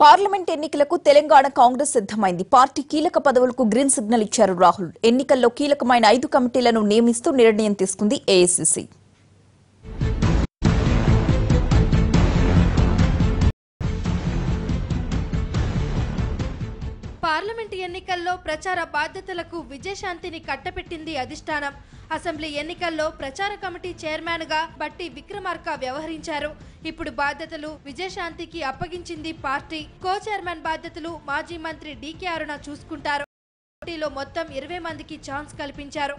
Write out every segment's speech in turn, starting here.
Parliament ఎన్నికలకు తెలంగాణ కాంగ్రెస్ సిద్ధమైంది. Party కీలక పదవులకు గ్రీన్ సిగ్నల్ ఇచ్చారు రాహుల్. ఎన్నికల్లో కీలకమైన 5 కమిటీలను నియమిస్తూ నిర్ణయం తీసుకుంది ఏఐసీసీ. పార్లమెంట్ ఎన్నికల్లో ప్రచార బాధ్యతలకు విజయశాంతిని కట్టపెట్టింది అధిష్టానం. అసెంబ్లీ ఎన్నికల్లో ప్రచార కమిటీ చైర్మన్ గా బట్టి విక్రమార్క వ్యవహరించారు. ఇప్పుడు బాధ్యతలు విజయశాంతికి అప్పగించింది పార్టీ. కో చైర్మన్ బాధ్యతలు మాజీ మంత్రి డీకే అరుణ చూసుకుంటారు. పార్టీలో మొత్తం 20 మందికి ఛాన్స్ కల్పించారు.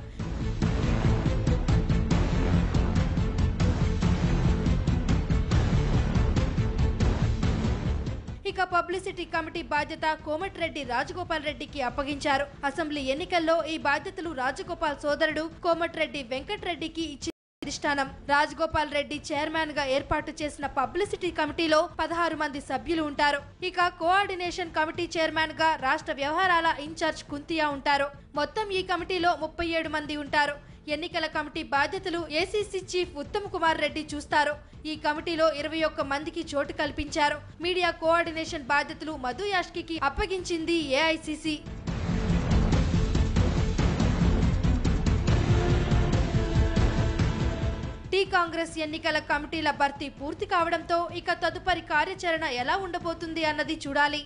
ఇక పబ్లిసిటీ కమిటీ బాధ్యత కోమటిరెడ్డి రాజగోపాల్ రెడ్డికి అప్పగించారు. అసెంబ్లీ ఎన్నికల్లో ఈ బాధ్యతలు రాజగోపాల్ సోదరుడు కోమటిరెడ్డి వెంకటరెడ్డికి ఇచ్చిన అధిష్టానం. రాజగోపాల్ రెడ్డి చైర్మన్ గా ఏర్పాటు చేసిన పబ్లిసిటీ కమిటీలో 16 మంది సభ్యులు ఉంటారు. ఇక కోఆర్డినేషన్ కమిటీ చైర్మన్ గా రాష్ట్ర వ్యవహారాల ఇన్ఛార్జ్ కుంతియా ఉంటారు. మొత్తం ఈ కమిటీలో 37 మంది ఉంటారు. ఎన్నికల కమిటీ బాధ్యతలు ఏసీసీ చీఫ్ ఉత్తమ్ కుమార్ రెడ్డి చూస్తారు. ఈ కమిటీలో 21 మందికి చోటు కల్పించారు. మీడియా కోఆర్డినేషన్ బాధ్యతలు మధు యాష్కి అప్పగించింది ఏఐసీసీ. టీ కాంగ్రెస్ ఎన్నికల కమిటీల భర్తీ పూర్తి కావడంతో ఇక తదుపరి కార్యాచరణ ఎలా ఉండబోతుంది అన్నది చూడాలి.